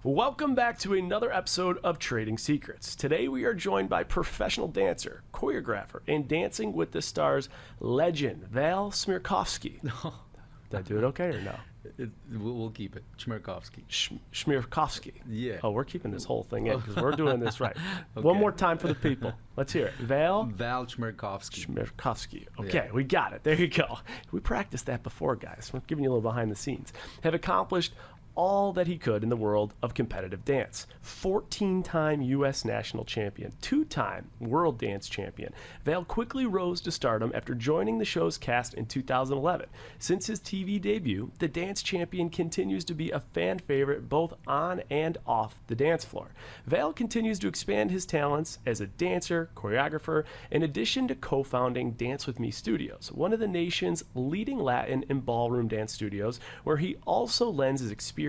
Welcome back to another episode of Trading Secrets. Today we are joined by professional dancer, choreographer, and Dancing with the Stars legend, Val Chmerkovskiy. Did I do it okay or no? We'll keep it. Chmerkovskiy. Chmerkovskiy. Yeah. Oh, we're keeping this whole thing in because we're doing this right. Okay. One more time for the people. Let's hear it. Val Chmerkovskiy. Chmerkovskiy. Okay, Yeah. we got it. There you go. We practiced that before, guys. We're giving you a little behind the scenes. Have accomplished all that he could in the world of competitive dance. 14-time U.S. national champion, 2-time world dance champion. Val quickly rose to stardom after joining the show's cast in 2011. Since his TV debut, the dance champion continues to be a fan favorite both on and off the dance floor. Val continues to expand his talents as a dancer, choreographer, in addition to co-founding Dance With Me Studios, one of the nation's leading Latin and ballroom dance studios, where he also lends his experience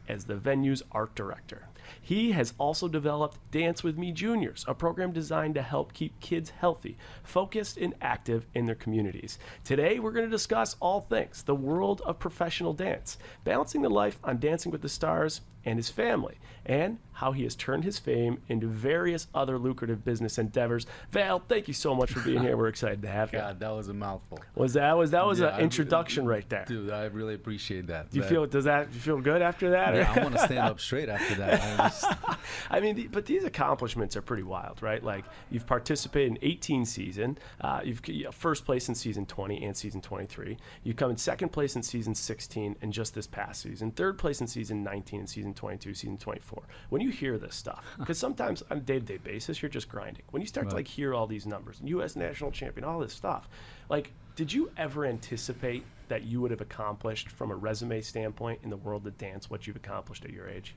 as the venue's art director. He has also developed Dance With Me Juniors, a program designed to help keep kids healthy, focused, and active in their communities. Today, we're going to discuss all things the world of professional dance, balancing the life on Dancing with the Stars and his family, and how he has turned his fame into various other lucrative business endeavors. Val, thank you so much for being here. We're excited to have you. God, that was a mouthful. That was an introduction right there. Dude, I really appreciate that. Do you feel good after that? Yeah, I want to stand up straight after that. I mean, but these accomplishments are pretty wild, right? Like, you've participated in 18 seasons. You've first place in season 20 and season 23. You come in second place in season 16 and just this past season. Third place in season 19 and season 22, season 24. When you hear this stuff, because sometimes on a day-to-day basis, you're just grinding. When you start to like hear all these numbers, U.S. national champion, all this stuff, like, did you ever anticipate that you would have accomplished from a resume standpoint in the world of dance what you've accomplished at your age?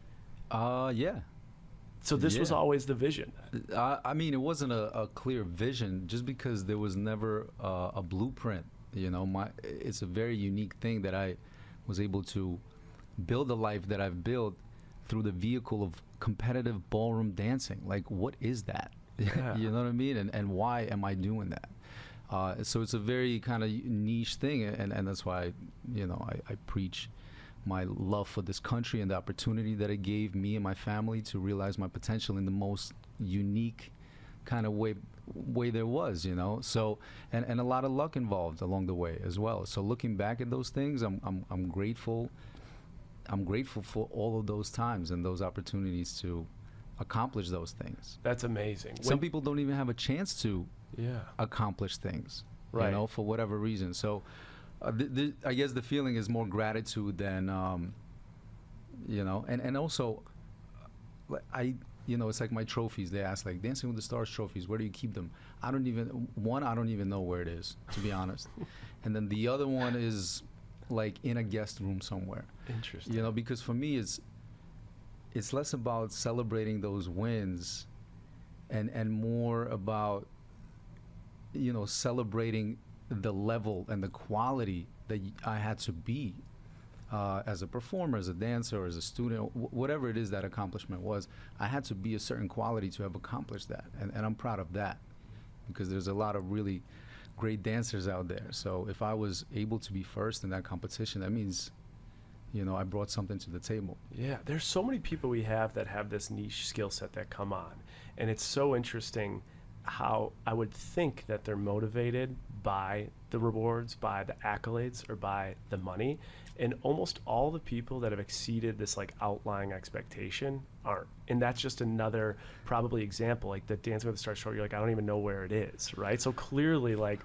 Yeah. So this was always the vision? I mean, it wasn't a clear vision just because there was never a blueprint. You know, it's a very unique thing that I was able to build a life that I've built through the vehicle of competitive ballroom dancing. Like, what is that? Yeah. You know what I mean? And why am I doing that? So it's a very kind of niche thing, and that's why, you know, I preach my love for this country and the opportunity that it gave me and my family to realize my potential in the most unique kind of way there was, you know. So and a lot of luck involved along the way as well. So looking back at those things, I'm grateful. I'm grateful for all of those times and those opportunities to accomplish those things. That's amazing. Some people don't even have a chance to accomplish things, right, you know, for whatever reason. So I guess the feeling is more gratitude than, you know, and also you know, it's like my trophies. They ask, like, Dancing with the Stars trophies, where do you keep them? I don't even know where it is, to be honest. And then the other one is like in a guest room somewhere. Interesting. You know, because for me it's less about celebrating those wins and more about, you know, celebrating the level and the quality that I had to be as a performer, as a dancer, as a student, whatever it is that accomplishment was. I had to be a certain quality to have accomplished that, and I'm proud of that, because there's a lot of really great dancers out there. So if I was able to be first in that competition, that means, you know, I brought something to the table. Yeah, there's so many people we have that have this niche skill set that come on, and it's so interesting how I would think that they're motivated by the rewards, by the accolades, or by the money, and almost all the people that have exceeded this like outlying expectation aren't. And that's just another probably example, like the Dancing with the Stars show, you're like, I don't even know where it is, right? So clearly, like,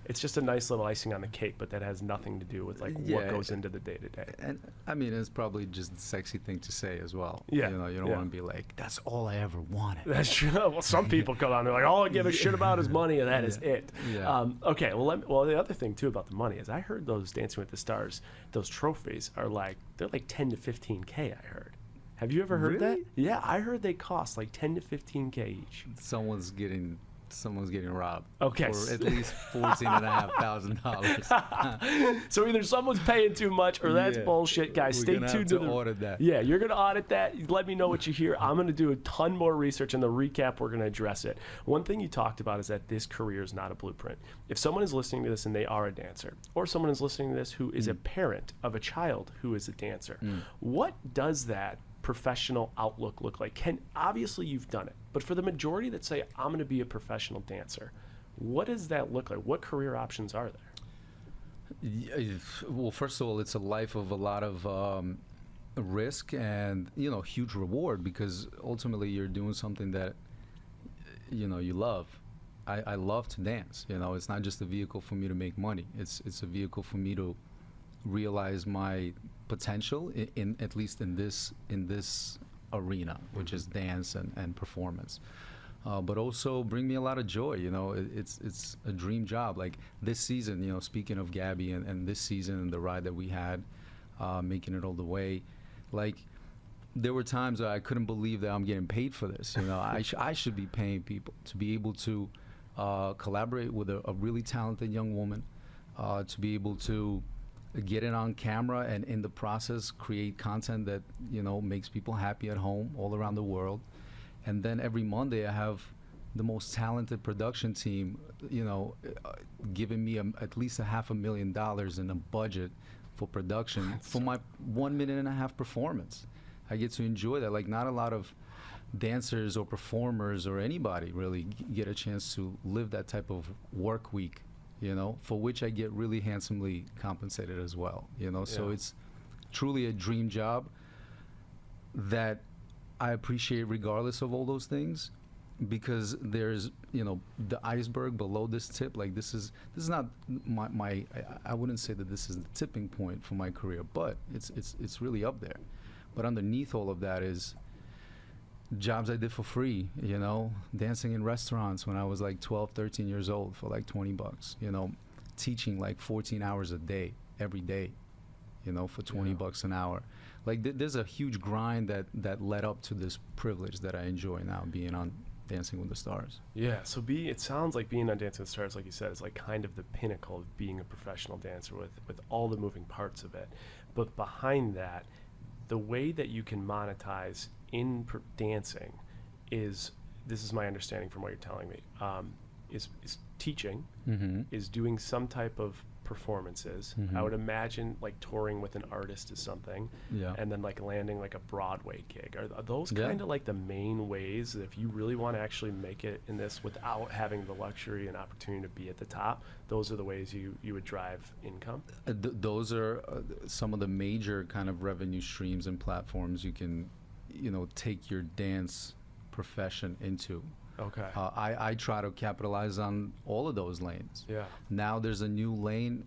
it's just a nice little icing on the cake, but that has nothing to do with like what goes into the day-to-day. And I mean, it's probably just the sexy thing to say as well. Yeah. You know, you don't want to be like, that's all I ever wanted. That's true. Well, some people come on, they're like, all I give a shit about is money, and that is it. Yeah. Okay, well, the other thing too about the money is I heard those Dancing with the Stars, those trophies are like, they're like 10 to 15K, I heard. Have you ever heard that? Yeah, I heard they cost like 10 to 15K each. Someone's getting robbed. Okay. For at least $14,500. So either someone's paying too much or that's bullshit, guys. Stay tuned to audit that. Yeah, you're gonna audit that. Let me know what you hear. I'm gonna do a ton more research, and the recap, we're gonna address it. One thing you talked about is that this career is not a blueprint. If someone is listening to this and they are a dancer, or someone is listening to this who is a parent of a child who is a dancer, what does that professional outlook look like? Obviously you've done it, but for the majority that say I'm going to be a professional dancer, what does that look like? What career options are there? Well, first of all, it's a life of a lot of risk and huge reward, because ultimately you're doing something that you love. I love to dance. It's not just a vehicle for me to make money. It's a vehicle for me to realize my potential in at least in this arena, which is dance and performance. But also bring me a lot of joy. It's a dream job. Like this season, speaking of Gabby and this season and the ride that we had, making it all the way, like there were times that I couldn't believe that I'm getting paid for this. I should be paying people to be able to collaborate with a really talented young woman, to be able to get it on camera and in the process create content that makes people happy at home all around the world. And then every Monday I have the most talented production team, giving me at least $500,000 in a budget for production for my 1.5 minute performance. I get to enjoy that. Like not a lot of dancers or performers or anybody really get a chance to live that type of work week, for which I get really handsomely compensated as well. So it's truly a dream job that I appreciate regardless of all those things, because there's the iceberg below this tip. Like this is not my I wouldn't say that this is the tipping point for my career, but it's really up there. But underneath all of that is jobs I did for free, dancing in restaurants when I was like 12, 13 years old for like $20, teaching like 14 hours a day every day, for $20 an hour. Like there's a huge grind that led up to this privilege that I enjoy now, being on Dancing with the Stars. Yeah, so it sounds like being on Dancing with the Stars, like you said, is like kind of the pinnacle of being a professional dancer with all the moving parts of it. But behind that, the way that you can monetize in dancing is, this is my understanding from what you're telling me, is teaching, is doing some type of performances. I would imagine like touring with an artist is something, and then like landing like a Broadway gig. Are those kind of like the main ways that if you really want to actually make it in this without having the luxury and opportunity to be at the top, those are the ways you would drive income? Those are some of the major kind of revenue streams and platforms you can take your dance profession into. Okay. I try to capitalize on all of those lanes. Yeah. Now there's a new lane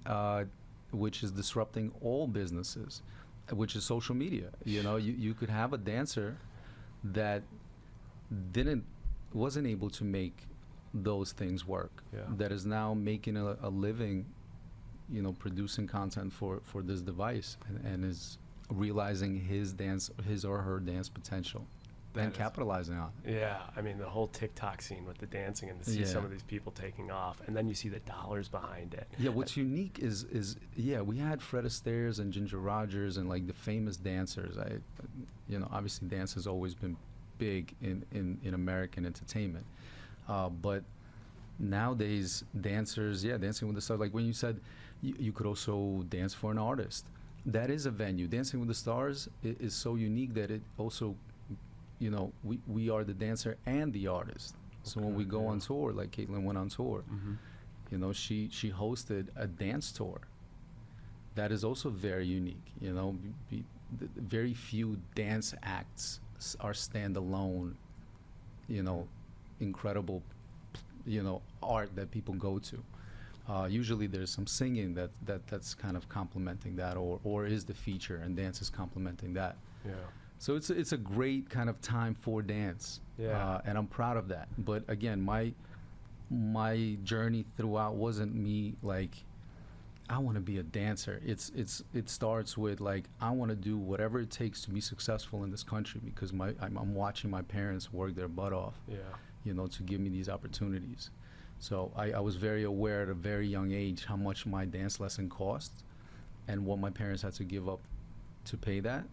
which is disrupting all businesses, which is social media. You could have a dancer that wasn't able to make those things work, that is now making a living, producing content for this device, and is realizing his or her dance potential. And capitalizing on it. Yeah, I mean the whole TikTok scene with the dancing, and to see some of these people taking off, and then you see the dollars behind it. Yeah, what's unique is we had Fred Astaire's and Ginger Rogers and like the famous dancers. Obviously dance has always been big in American entertainment, but nowadays dancers, Dancing with the Stars. Like when you said you could also dance for an artist, that is a venue. Dancing with the Stars is so unique that it also, we are the dancer and the artist. So when we go on tour, like Caitlin went on tour, she hosted a dance tour. That is also very unique. Very few dance acts are standalone, incredible, art that people go to. Usually there's some singing that's kind of complementing that, or is the feature, and dance is complementing that. Yeah. So it's a great kind of time for dance, and I'm proud of that. But again, my journey throughout wasn't me like, I want to be a dancer. It starts with like, I want to do whatever it takes to be successful in this country, because I'm watching my parents work their butt off, to give me these opportunities. So I was very aware at a very young age how much my dance lesson cost, and what my parents had to give up to pay that.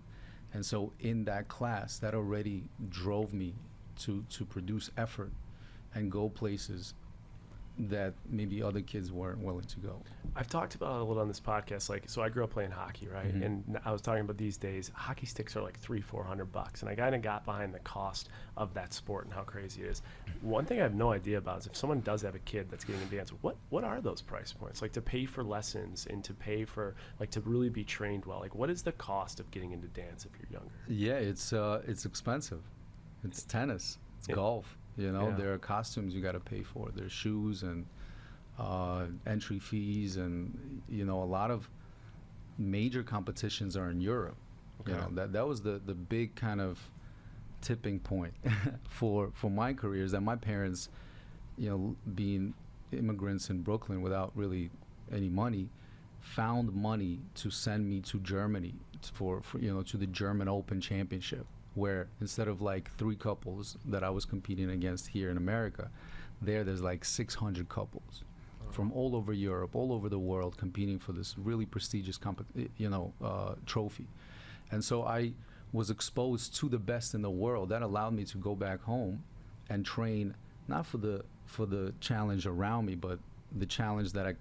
And so in that class, that already drove me to produce effort and go places that maybe other kids weren't willing to go. I've talked about it a little on this podcast. Like, so I grew up playing hockey, right? Mhm. And I was talking about these days, hockey sticks are like $300-400, and I kind of got behind the cost of that sport and how crazy it is. One thing I have no idea about is if someone does have a kid that's getting into dance, what are those price points? Like to pay for lessons and to pay for like to really be trained well. Like, what is the cost of getting into dance if you're younger? Yeah, it's expensive. It's tennis. It's Yeah. golf. You know, Yeah. there are costumes you got to pay for. There's shoes and entry fees, and you know, a lot of major competitions are in Europe. You Okay. know, that was the big kind of tipping point for my career, is that my parents, you know, being immigrants in Brooklyn without really any money, found money to send me to Germany for you know, to the German Open Championship, where instead of like 3 couples that I was competing against here in America, there's like 600 couples from all over Europe, all over the world, competing for this really prestigious trophy. And so I was exposed to the best in the world. That allowed me to go back home and train, not for the challenge around me, but the challenge that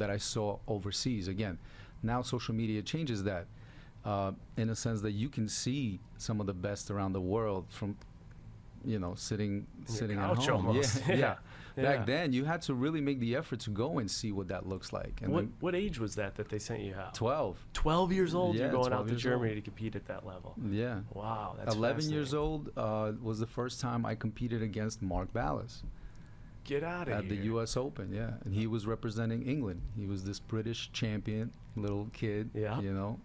I saw overseas. Again, now social media changes that, in a sense that you can see some of the best around the world from, you know, sitting at couch home. almost. Yeah, Yeah. yeah. Yeah. Back then, you had to really make the effort to go and see what that looks like. And then What age was that they sent you out? 12. 12 years old. Yeah, You're going 12 out to years Germany old. to compete at that level. Yeah. Wow, that's 11 years fascinating. old was the first time I competed against Mark Ballas Get out of at here. the U.S. Open. Yeah, and he was representing England. He was this British champion, little kid. Yeah. You know,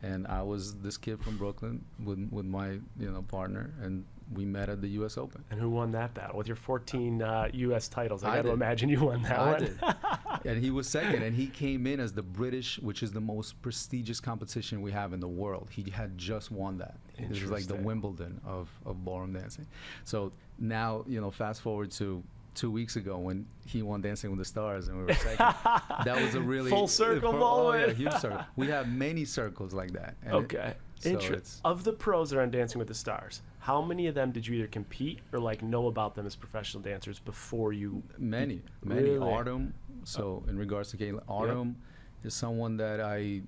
and I was this kid from Brooklyn with my partner, and we met at the U.S. Open. And who won that battle? With your 14 U.S. titles, I I got to did. imagine you won that I one. did. And he was second, and he came in as the British, which is the most prestigious competition we have in the world. He had just won that. It was like the Interesting. Wimbledon of ballroom dancing. So now, fast forward to 2 weeks ago when he won Dancing with the Stars and we were second. That was a really Full circle Oh yeah, moment. huge circle. We have many circles like that. And Okay. so Interesting. it's- Of the pros that are on Dancing with the Stars, how many of them did you either compete or like know about them as professional dancers before you? Many. Really? Artem. So in regards to Caitlin, Artem is someone that I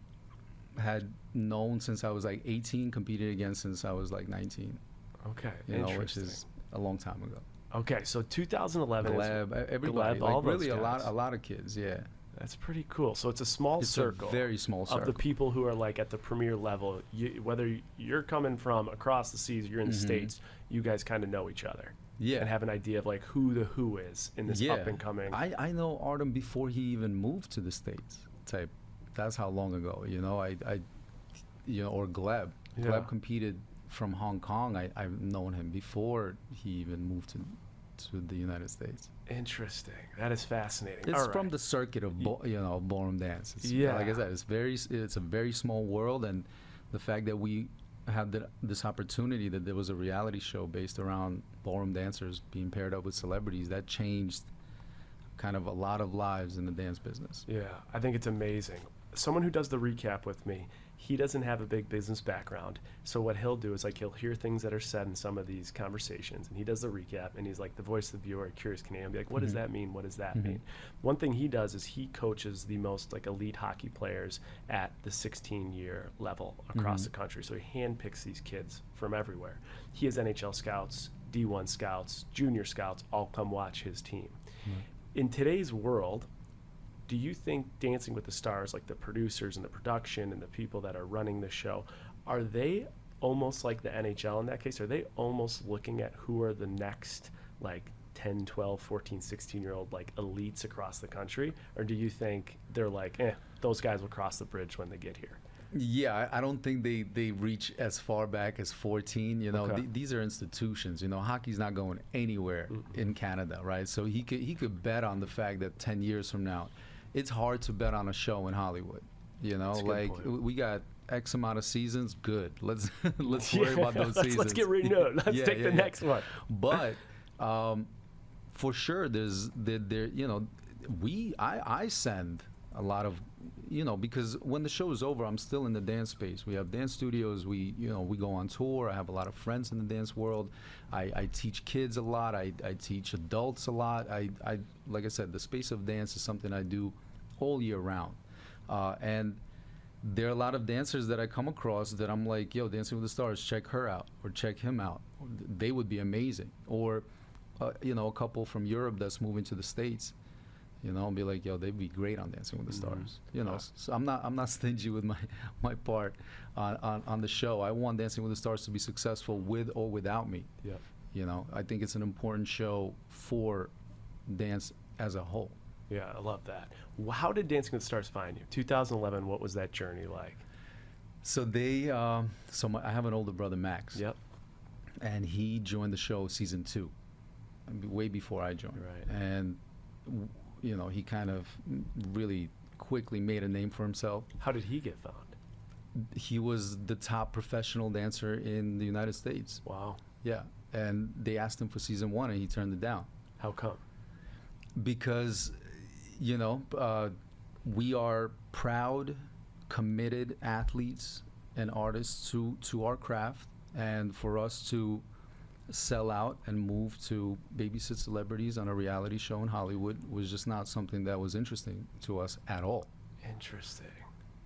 had known since I was like 18, competed against since I was like 19. Okay. Which Interesting. is a long time ago. Okay, so 2011 is Gleb, everybody, Gleb, all like really those a guys. lot of kids. Yeah, that's pretty cool. So it's a small it's circle. a very small circle. Of the people who are like at the premier level, whether you're coming from across the seas, you're in the States, you guys kind of know each other. Yeah. And have an idea of like who the who is in this up and coming. I know Artem before he even moved to the States. That's how long ago. Or Gleb. Yeah. Gleb competed from Hong Kong. I've known him before he even moved to the United States. Interesting. That is fascinating. It's All right. from the circuit of ballroom dance. Yeah. Like I said, it's a very small world, and the fact that we had this opportunity, that there was a reality show based around ballroom dancers being paired up with celebrities, that changed kind of a lot of lives in the dance business. Yeah, I think it's amazing. Someone who does the recap with me, he doesn't have a big business background. So what he'll do is like he'll hear things that are said in some of these conversations, and he does the recap, and he's like the voice of the viewer, curious Canadian, be like, what does that mean? What does that mean? One thing he does is he coaches the most like elite hockey players at the 16-year level across the country. So he handpicks these kids from everywhere. He has NHL scouts, D1 scouts, junior scouts, all come watch his team. In today's world, do you think Dancing with the Stars, like the producers and the production and the people that are running the show, are they almost like the NHL in that case? Are they almost looking at who are the next like 10, 12, 14, 16-year-old like elites across the country? Or do you think they're like, those guys will cross the bridge when they get here? Yeah, I don't think they reach as far back as 14. Okay. These are institutions. Hockey's not going anywhere in Canada, right? So he could bet on the fact that 10 years from now, it's hard to bet on a show in Hollywood. That's a good Like point. we got X amount of seasons. Good. Let's worry about those seasons. Let's get renewed. Let's Yeah, take yeah, the yeah. next one. But for sure, I send a lot of because when the show is over, I'm still in the dance space. We have dance studios. We go on tour. I have a lot of friends in the dance world. I teach kids a lot. I teach adults a lot. I like I said, the space of dance is something I do all year round. And there are a lot of dancers that I come across that I'm like, yo, Dancing with the Stars, check her out or check him out. They would be amazing. Or, a couple from Europe that's moving to the States. I'll be like, yo, they'd be great on Dancing with the Stars. So I'm not stingy with my part on the show. I want Dancing with the Stars to be successful with or without me. Yeah. I think it's an important show for dance as a whole. Yeah, I love that. How did Dancing with the Stars find you? 2011, what was that journey like? So I have an older brother, Max. Yep. And he joined the show season 2, way before I joined. Right. And he kind of really quickly made a name for himself. How did he get found? He was the top professional dancer in the United States. Wow. Yeah. And they asked him for season 1 and he turned it down. How come? Because, we are proud, committed athletes and artists to our craft. And for us to sell out and move to babysit celebrities on a reality show in Hollywood was just not something that was interesting to us at all. Interesting.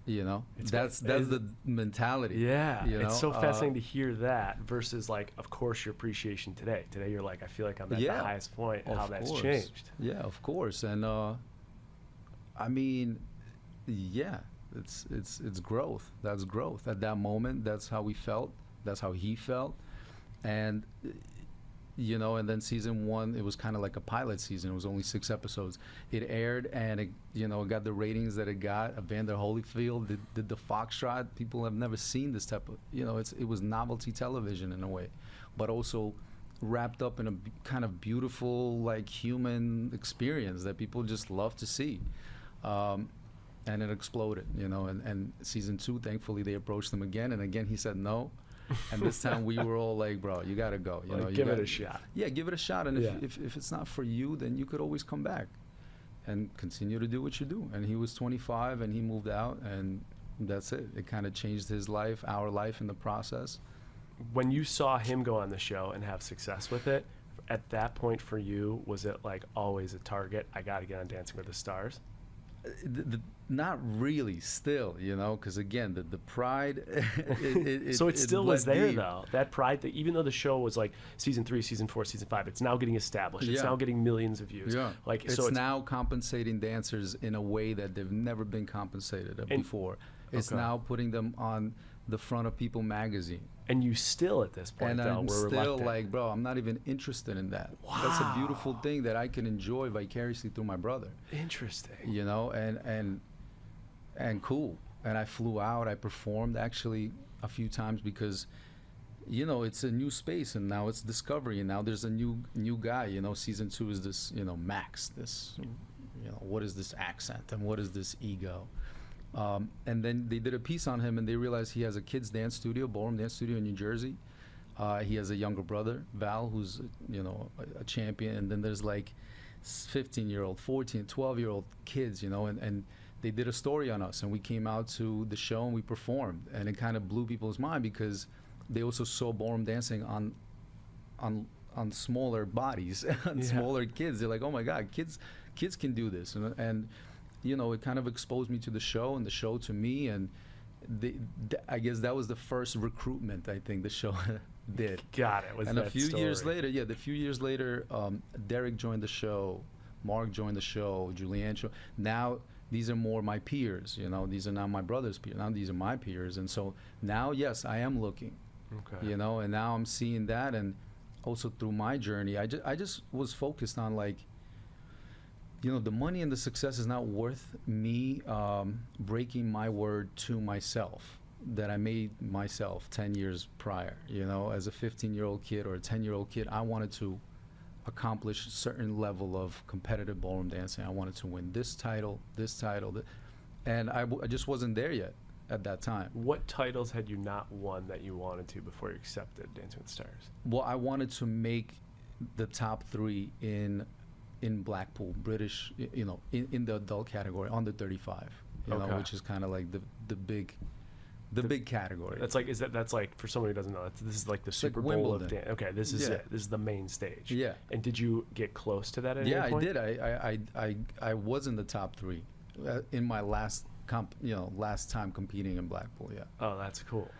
That's the mentality. Yeah, it's so fascinating to hear that versus of course, your appreciation today. Today you're like, I feel like I'm at the highest point and how that's changed. Yeah, of course. And it's growth. That's growth. At that moment, that's how we felt. That's how he felt. And and then season 1, it was kind of like a pilot season. It was only 6 episodes. It aired, and it got the ratings that it got. Evander Holyfield did the Foxtrot. People have never seen this type of, it was novelty television in a way, but also wrapped up in a kind of beautiful, human experience that people just love to see. And it exploded, and season 2, thankfully, they approached him again, and again he said no. And this time we were all like, bro, you gotta go. Give it a shot. Yeah, give it a shot. And if it's not for you, then you could always come back and continue to do what you do. And he was 25 and he moved out, and that's it. It kind of changed his life, our life in the process. When you saw him go on the show and have success with it, at that point for you, was it always a target? I got to get on Dancing with the Stars? Not really, still, because again, the pride. So it still was there, though. That pride, that even though the show was season 3, season 4, season 5, it's now getting established. It's now getting millions of views. Yeah. It's now compensating dancers in a way that they've never been compensated before. It's now putting them on the front of People magazine. And you still, at this point, and I'm we're still reluctant. bro, I'm not even interested in that. Wow. That's a beautiful thing that I can enjoy vicariously through my brother. Interesting. And cool. And I flew out. I performed actually a few times because, it's a new space, and now it's Discovery, and now there's a new guy. Season 2 is this, Max. This, what is this accent and what is this ego? And then they did a piece on him, and they realized he has a kids dance studio, Ballroom dance studio in New Jersey. He has a younger brother, Val, who's a champion, and then there's 15-year-old, 14, 12-year-old kids, and they did a story on us, and we came out to the show and we performed, and it kind of blew people's mind because they also saw ballroom dancing on smaller bodies, on smaller kids. They're like, oh my God, kids can do this, and it kind of exposed me to the show and the show to me, and I guess that was the first recruitment I think the show did. Got it. And a few years later, Derek joined the show, Mark joined the show, Julianne. Now these are more my peers. These are not my brother's peers. Now these are my peers, and so now, yes, I am looking. Okay. And now I'm seeing that, and also through my journey, I just was focused on the money and the success is not worth me breaking my word to myself that I made myself 10 years prior. As a 15-year-old kid or a 10-year-old kid, I wanted to accomplish a certain level of competitive ballroom dancing. I wanted to win this title, and I just wasn't there yet at that time. What titles had you not won that you wanted to before you accepted Dancing with the Stars? Well, I wanted to make the top 3 in Blackpool, British, in the adult category, under 35. you Okay. know, which is kind of like the big category. That's like for someone who doesn't know, this is like the Super Bowl of Wimbledon. dance. Okay, this is Yeah. it. This is the main stage. Yeah. And did you get close to that at Yeah, any I point? did. I was in the top 3 in my last last time competing in Blackpool. Yeah. Oh, that's cool.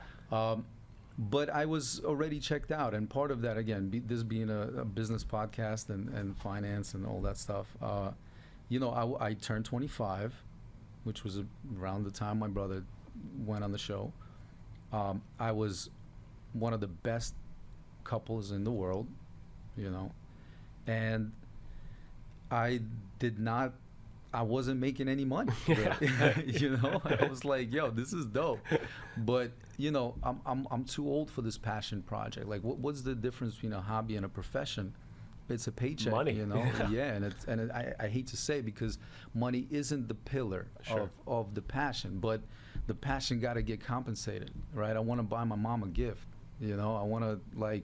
But I was already checked out, and part of that, again, this being a business podcast and finance and all that stuff, I turned 25, which was around the time my brother went on the show. I was one of the best couples in the world, and I wasn't making any money. I was like, yo, this is dope. But, I'm too old for this passion project. Like, what's the difference between a hobby and a profession? It's a paycheck, Money. Yeah, and I hate to say it because money isn't the pillar Sure. of the passion, but the passion got to get compensated, right? I want to buy my mom a gift, I want to,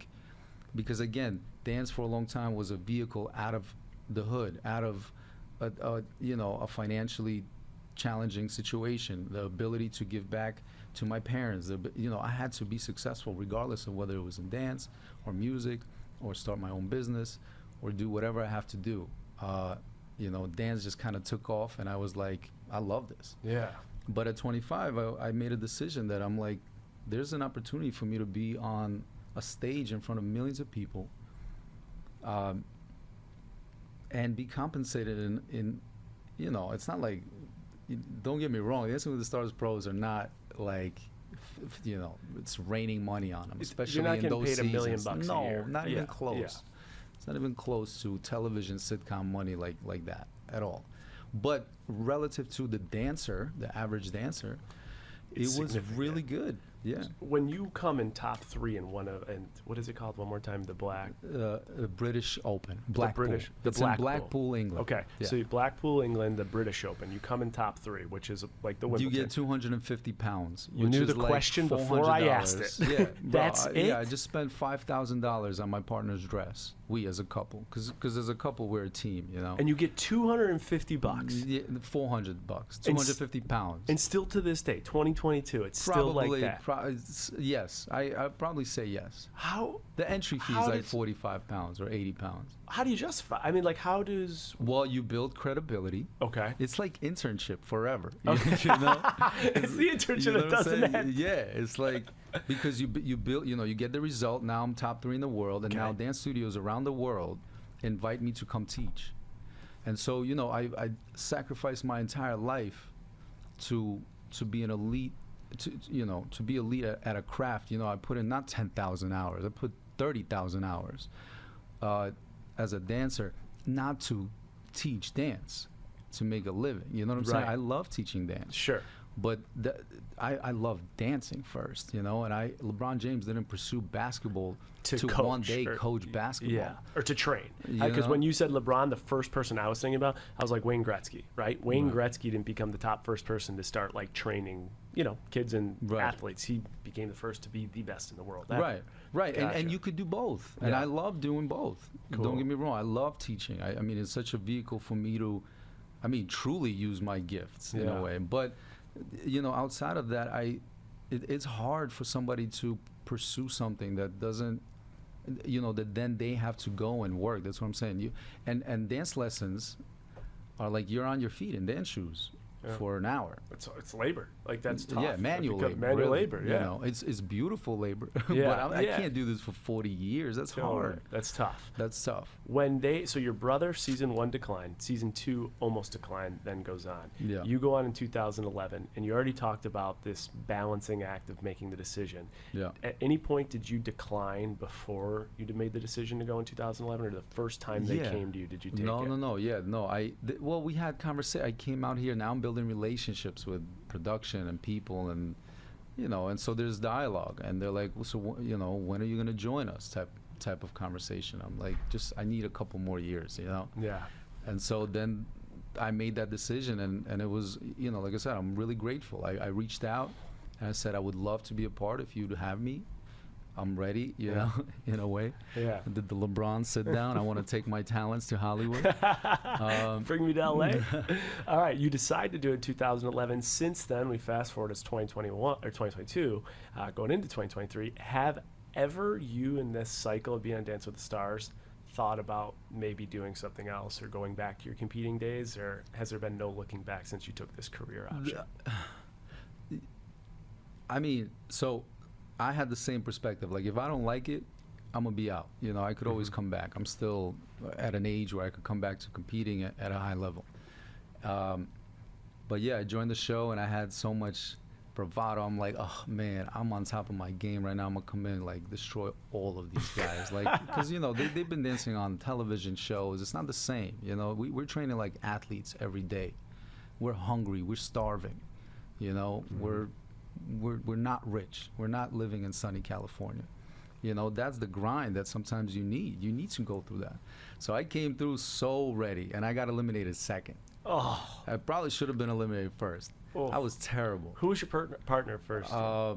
because again, dance for a long time was a vehicle out of the hood, out of a financially challenging situation, the ability to give back to my parents. I had to be successful regardless of whether it was in dance or music or start my own business or do whatever I have to do. Dance just kind of took off, and I was like, I love this. Yeah. But at 25, I made a decision that I'm like, there's an opportunity for me to be on a stage in front of millions of people, and be compensated in it's not like, don't get me wrong, Dancing with the Stars pros are not like, it's raining money on them, especially You're not in getting those paid seasons. $1 million a No, year. not Yeah, even close. yeah. It's not even close to television sitcom money like that at all. But relative to the average dancer, It's it was significant. really good. Yeah. When you come in top 3 in and what is it called one more time? The British Open, Blackpool. British- It's in Blackpool, England. Okay, Yeah. so Blackpool, England, the British Open. You come in top 3, which is like the Wimbledon. You get 250 pounds. You which knew is the like question before I asked $400. it. Yeah, bro, That's Yeah, I it? just spent $5,000 on my partner's dress. We as a couple, because as a couple we're a team, And you get $250. Yeah, $400, 250 pounds. And still to this day, 2022, it's still like that. Yes, I'd probably say yes. How The entry fee How is like does- 45 pounds or 80 pounds. how do you justify? I mean, like, how does? Well, you build credibility. Okay. It's like internship forever. Okay. It's the You internship know that what I'm doesn't saying? end. Yeah, it's like because you build, you get the result. Now I'm top 3 in the world, and Okay. now dance studios around the world invite me to come teach. And so, I sacrificed my entire life to be an elite, to be elite at a craft. I put in not 10,000 hours, I put 30,000 hours as a dancer, not to teach dance, to make a living. You know what I'm saying? Right. I love teaching dance. Sure. But I love dancing first, and LeBron James didn't pursue basketball to coach, one day or- coach basketball. Yeah, or to train. You Because know? when you said LeBron, the first person I was thinking about, I was like Wayne Gretzky, right? Wayne Gretzky didn't become the top first person to start like training, kids and Right. athletes. He became the first to be the best in the world. ever. Right, Gotcha. and you could do both, and Yeah. I love doing both. Cool. Don't get me wrong, I love teaching. I mean, it's such a vehicle for me to, truly use my gifts in Yeah. a way. But outside of that, it's hard for somebody to pursue something that doesn't, that then they have to go and work. That's what I'm saying. And dance lessons are like you're on your feet in dance shoes Yeah. for an hour. It's labor. Like that's tough. Yeah, manual Because labor. Manual really. labor. Yeah. It's beautiful labor. Yeah, but I yeah. can't do this for 40 years. That's Totally. hard. That's tough. That's tough. So your brother, season 1 declined, season 2 almost declined, then goes on. Yeah. You go on in 2011, and you already talked about this balancing act of making the decision. Yeah. At any point, did you decline before you made the decision to go in 2011, or the first time they Yeah. came to you, did you take No, it? no. Yeah, no. Well, we had conversation. I came out here. Now I'm building relationships with production and people, and and so there's dialogue, and they're like, well, so when are you gonna join us? Type of conversation. I'm like, I need a couple more years, Yeah. And so then I made that decision, and it was, like I said, I'm really grateful. I reached out and I said I would love to be a part if you'd have me. I'm ready, you Yeah. know, in a way. Yeah. Did the LeBron sit down? I want to take my talents to Hollywood. Bring me to LA. All right, you decide to do it in 2011. Since then, we fast forward to 2021 or 2022, going into 2023. Have ever you in this cycle of being on Dance with the Stars thought about maybe doing something else or going back to your competing days, or has there been no looking back since you took this career option? I mean, so I had the same perspective. Like, if I don't like it, I'm gonna be out. You know, I could always come back. I'm still at an age where I could come back to competing at a high level. But yeah, I joined the show and I had so much bravado. I'm like, oh man, I'm on top of my game right now. I'm gonna come in and like destroy all of these guys. Like, because you know they've been dancing on television shows. It's not the same. You know, we're training like athletes every day. We're hungry. We're starving. You know, we're not rich. We're not living in sunny California. You know, that's the grind that sometimes you need. You need to go through that. So I came through so ready, and I got eliminated second. Oh, I probably should have been eliminated first. Oh. I was terrible. Who was your partner first? Her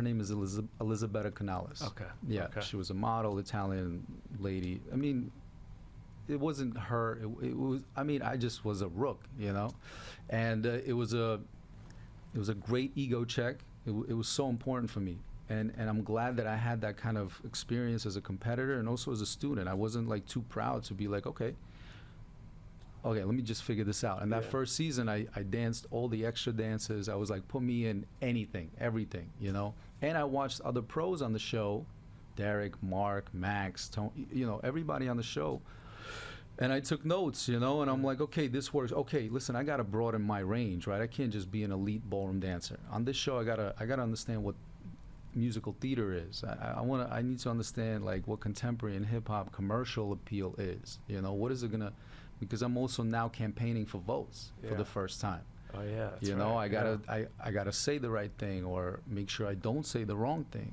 name is Elizabetta Canales. Okay. Yeah, Okay. she was a model, Italian lady. I mean, it wasn't her. It was. I mean, I just was a rook, you know, and it was a great ego check. It was so important for me, and I'm glad that I had that kind of experience as a competitor and also as a student. I wasn't like too proud to be like, okay, let me just figure this out. And that Yeah. first season, I danced all the extra dances. I was like, put me in anything, everything, you know. And I watched other pros on the show, Derek, Mark, Max, Tony, you know, everybody on the show. And I took notes, you know, and I'm like, okay, this works. Okay, listen, I gotta broaden my range, right? I can't just be an elite ballroom dancer. On this show, I gotta understand what musical theater is. I need to understand like what contemporary and hip hop commercial appeal is. You know, what is it gonna? Because I'm also now campaigning for votes for Yeah. the first time. Oh yeah. That's You know, right. I gotta say the right thing or make sure I don't say the wrong thing.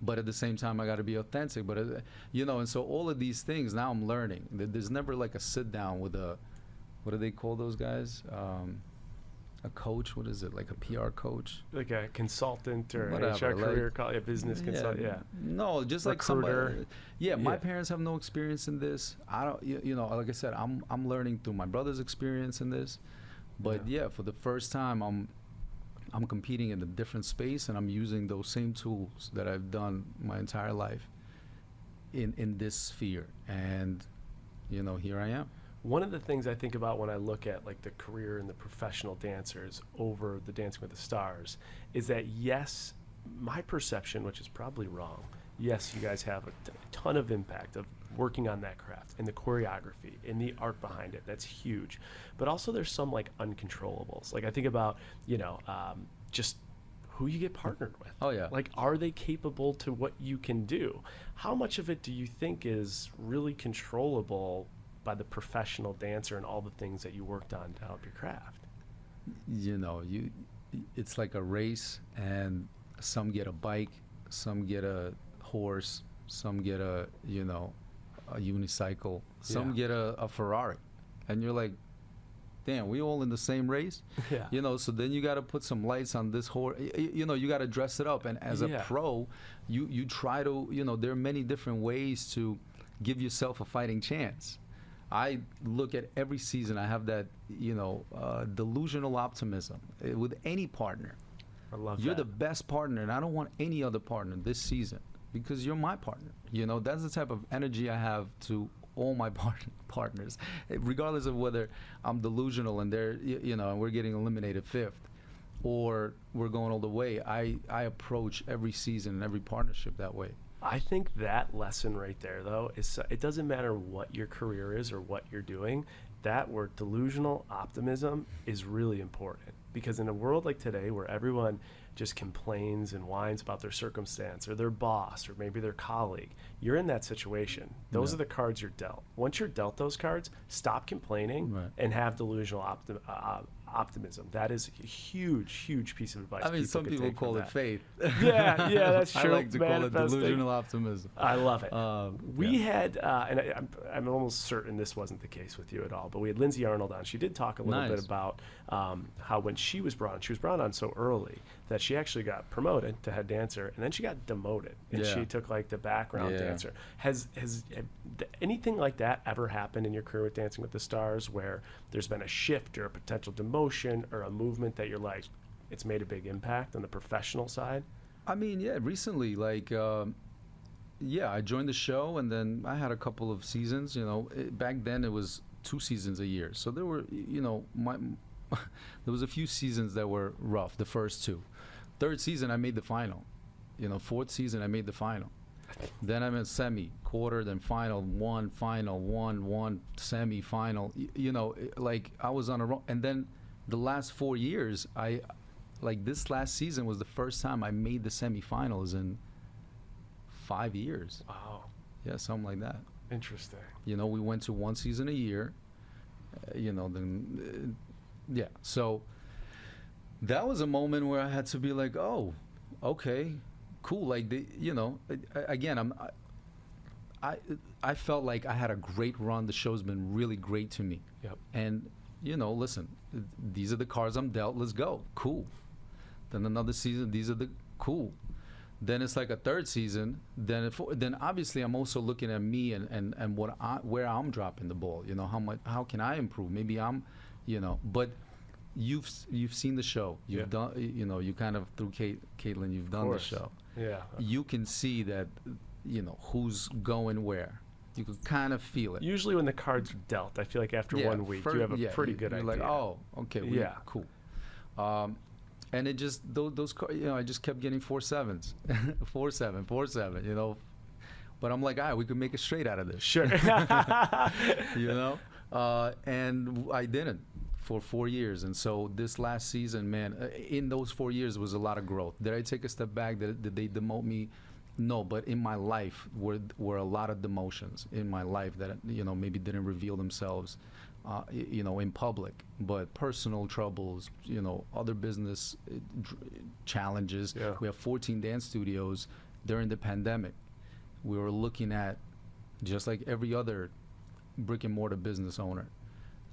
But at the same time, I got to be authentic. But, you know, and so all of these things, now I'm learning. There's never like a sit down with a, what do they call those guys? A coach, what is it? Like a PR coach? Like a consultant or Whatever, HR career, like- a business consultant. Yeah. No, just like Recruiter. somebody. Yeah, my Yeah. parents have no experience in this. I don't, you know, like I said, I'm learning through my brother's experience in this. But yeah, for the first time, I'm competing in a different space, and I'm using those same tools that I've done my entire life in this sphere. And, you know, here I am. One of the things I think about when I look at like the career and the professional dancers over the Dancing with the Stars is that yes, my perception, which is probably wrong, yes, you guys have a ton of impact of working on that craft and the choreography and the art behind it. That's huge. But also there's some like uncontrollables. Like I think about, you know, just who you get partnered with. Oh, yeah. Like, are they capable to what you can do? How much of it do you think is really controllable by the professional dancer and all the things that you worked on to help your craft? You know, it's like a race, and some get a bike, some get a horse, some get a, you know, a unicycle, some get a Ferrari, and you're like, damn, we all in the same race. Yeah. You know, so then you got to put some lights on this horse. You know, you got to dress it up, and as a pro, you try to, you know, there are many different ways to give yourself a fighting chance. I look at every season, I have that, you know, delusional optimism with any partner. I love You're that. the best partner, and I don't want any other partner this season because you're my partner. You know, that's the type of energy I have to all my partners, regardless of whether I'm delusional and they're, you know, and we're getting eliminated fifth, or we're going all the way. I approach every season and every partnership that way. I think that lesson right there, though, is it doesn't matter what your career is or what you're doing. That word delusional optimism is really important, because in a world like today where everyone just complains and whines about their circumstance or their boss or maybe their colleague, you're in that situation. Those are the cards you're dealt. Once you're dealt those cards, stop complaining and have delusional optimism. That is a huge, huge pice of advice. I mean, some people call it faith. Yeah, that's true. I like to call it Manifesting. delusional optimism. I love it. We Yeah. had, and I'm almost certain this wasn't the case with you at all, but we had Lindsay Arnold on. She did talk a little bit Nice. about how when she was brought on so early that she actually got promoted to head dancer, and then she got demoted, and Yeah. she took like the background Yeah. dancer. Has anything like that ever happened in your career with Dancing with the Stars, where there's been a shift or a potential demotion or a movement that you're like, it's made a big impact on the professional side? I mean, yeah, recently, like, yeah, I joined the show, and then I had a couple of seasons. Back then it was 2 seasons a year, so there were, there was a few seasons that were rough. The first 2, third season I made the final. Fourth season I made the final. Then I'm in semi, quarter, then final, one, semi, final. Like I was on a roll, and then the last 4 years, like this last season was the first time I made the semifinals in 5 years. Wow, Yeah, something like that. interesting. We went to 1 season a year. Yeah. So that was a moment where I had to be like, oh, okay, cool. Like again, I felt like I had a great run. The show's been really great to me. Yep. And listen, these are the cards I'm dealt. Let's go. Cool. Then another season. These are the cool. Then it's like a third season. Then obviously I'm also looking at me and where I'm dropping the ball. How can I improve? Maybe I'm, But you've seen the show. You've done. You kind of through Caitlin. You've done the show. Yeah. You can see that. Who's going where. You can kind of feel it. Usually when the cards are dealt, I feel like after 1 week, you have a pretty good idea. You're like, oh, okay, cool. And it just those I just kept getting 4-7s, 4-7, 4-7. But I'm like, all right, we could make it straight out of this. Sure. And I didn't for 4 years, and so this last season, man, in those 4 years was a lot of growth. Did I take a step back? Did they demote me? No, but in my life were a lot of demotions in my life that maybe didn't reveal themselves, in public, but personal troubles, other business challenges. Yeah. We have 14 dance studios during the pandemic. We were looking at, just like every other brick and mortar business owner,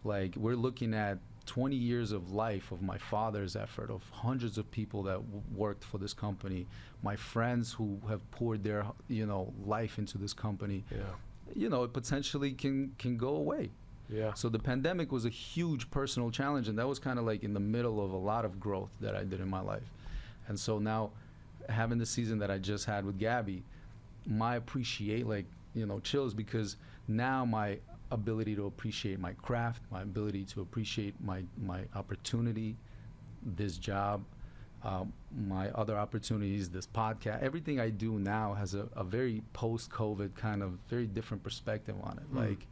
like we're looking at 20 years of life of my father's effort, of hundreds of people that worked for this company, my friends who have poured their life into this company. Yeah. It potentially can go away. Yeah. So the pandemic was a huge personal challenge, and that was kind of like in the middle of a lot of growth that I did in my life. And so now, having the season that I just had with Gabby, chills, because now my ability to appreciate my craft, my ability to appreciate my opportunity, this job, my other opportunities, this podcast, everything I do now has a very post-COVID kind of very different perspective on it. Like,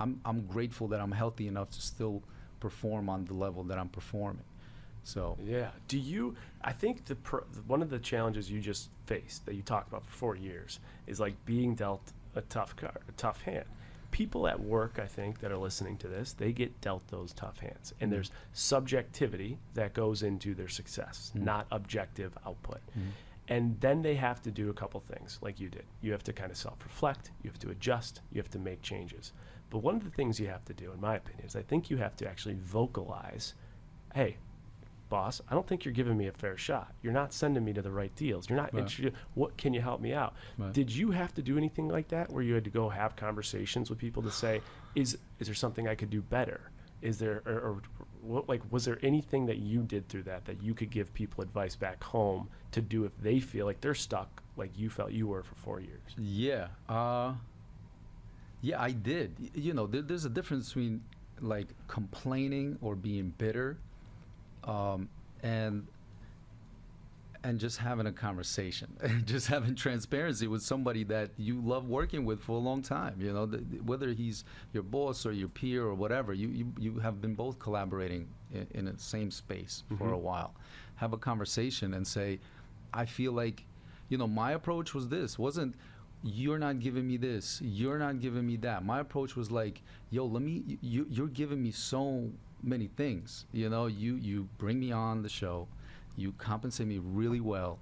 I'm grateful that I'm healthy enough to still perform on the level that I'm performing. So yeah. I think one of the challenges you just faced that you talked about for 4 years is like being dealt a tough card, a tough hand. People at work, I think, that are listening to this, they get dealt those tough hands. And there's subjectivity that goes into their success, not objective output. And then they have to do a couple things like you did. You have to kind of self-reflect, you have to adjust, you have to make changes. But one of the things you have to do, in my opinion, is I think you have to actually vocalize, hey, boss, I don't think you're giving me a fair shot. You're not sending me to the right deals. You're not what can you help me out? Right. Did you have to do anything like that where you had to go have conversations with people to say, is there something I could do better? Is there or what, like, was there anything that you did through that you could give people advice back home to do if they feel like they're stuck like you felt you were for 4 years? Yeah. Yeah, I did. There's a difference between like complaining or being bitter, and just having a conversation, just having transparency with somebody that you love working with for a long time. Whether he's your boss or your peer or whatever, you have been both collaborating in the same space for a while. Have a conversation and say, I feel like, my approach was this. Wasn't, you're not giving me this, you're not giving me that. My approach was like, yo, you're giving me so many things. You bring me on the show, you compensate me really well,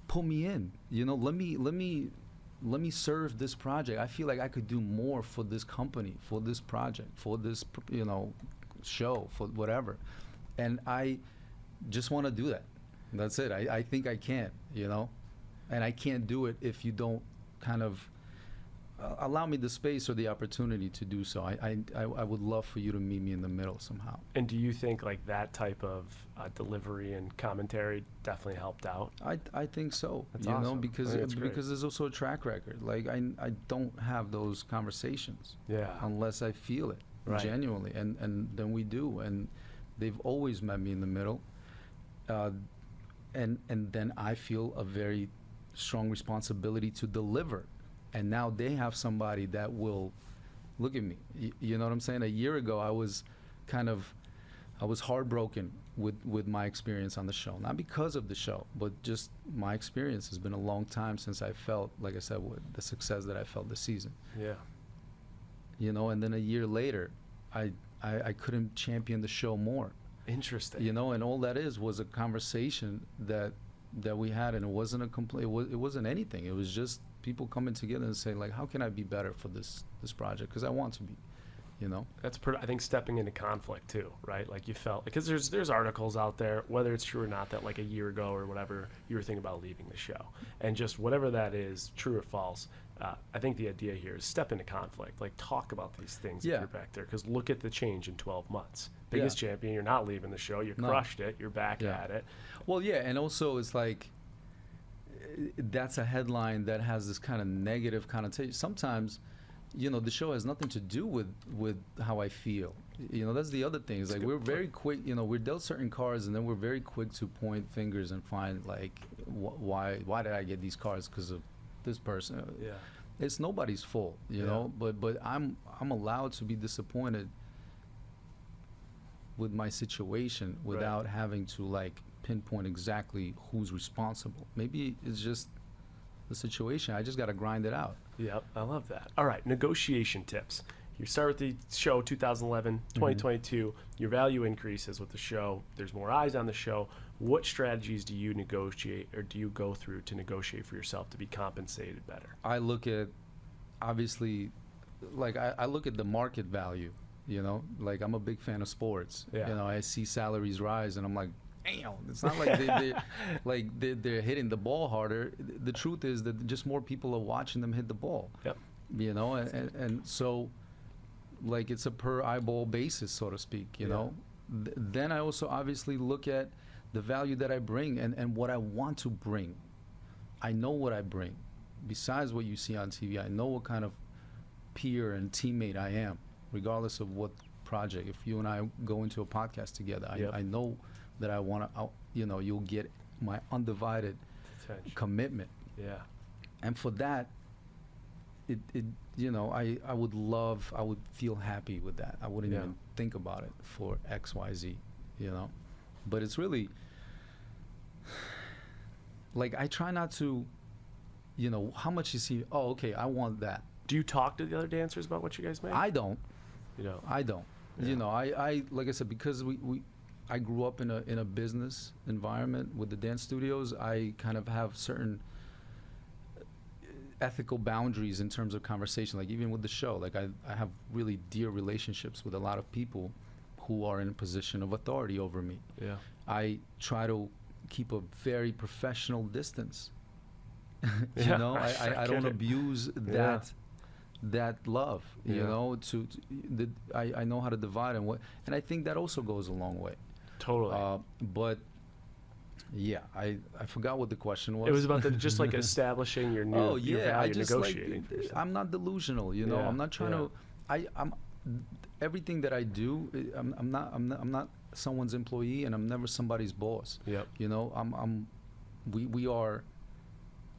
pull me in. Let me serve this project. I feel like I could do more for this company, for this project, for this show, for whatever. And I just want to do that. That's it. I think I can, and I can't do it if you don't kind of allow me the space or the opportunity to do so. I would love for you to meet me in the middle somehow. And do you think like that type of delivery and commentary definitely helped out? I think so. That's awesome. Because I think it's great. there's also a track record. Like I don't have those conversations Yeah. unless I feel it Right. genuinely, and then we do, and they've always met me in the middle, and then I feel a very strong responsibility to deliver, and now they have somebody that will look at me. You know what I'm saying? A year ago, I was heartbroken with my experience on the show, not because of the show, but just my experience has been a long time since I felt, like I said, with the success that I felt this season. Yeah. And then a year later, I couldn't champion the show more. Interesting. And all that was a conversation that we had, and it wasn't a complaint. It wasn't anything. It was just people coming together and saying, like, how can I be better for this project? Because I want to be, That's I think stepping into conflict too, right? Like you felt, because there's articles out there, whether it's true or not, that like a year ago or whatever, you were thinking about leaving the show, and just whatever that is, true or false. I think the idea here is step into conflict, like talk about these things if Yeah. you're back there, because look at the change in 12 months. Biggest champion, you're not leaving the show, you No. crushed it, you're back Yeah. at it. Well, yeah, and also it's like that's a headline that has this kind of negative connotation. Sometimes, the show has nothing to do with how I feel. That's the other thing. Is like we're very quick. We're dealt certain cards, and then we're very quick to point fingers and find like why did I get these cards because of this person. Yeah. It's nobody's fault, But I'm allowed to be disappointed with my situation without having to like pinpoint exactly who's responsible. Maybe it's just the situation. I just got to grind it out. Yep, I love that. All right, negotiation tips. You start with the show 2011, 2022. Your value increases with the show. There's more eyes on the show. What strategies do you negotiate or do you go through to negotiate for yourself to be compensated better? I look at, obviously, like I look at the market value, like I'm a big fan of sports. Yeah. I see salaries rise and I'm like, damn, it's not like they're hitting the ball harder. The truth is that just more people are watching them hit the ball. Yep. And so like it's a per eyeball basis, so to speak, Then I also obviously look at the value that I bring and what I want to bring. I know what I bring. Besides what you see on TV, I know what kind of peer and teammate I am, regardless of what project. If you and I go into a podcast together, I know that I want to, you'll get my undivided commitment. Yeah. And for that, I would feel happy with that. I wouldn't even think about it for X, Y, Z, But it's really, like, I try not to, how much you see, oh, okay, I want that. Do you talk to the other dancers about what you guys make? I don't. I don't. Yeah. I like I said, because I grew up in a business environment with the dance studios, I kind of have certain ethical boundaries in terms of conversation. Like even with the show, like I have really dear relationships with a lot of people who are in a position of authority over me. Yeah. I try to keep a very professional distance. Yeah, I don't abuse that love. I know how to divide and I think that also goes a long way. Totally. But yeah, I forgot what the question was. It was about just like establishing your new your value, negotiating. I'm not delusional, I'm not trying to. I'm everything that I do. I'm not someone's employee, and I'm never somebody's boss. Yep. We are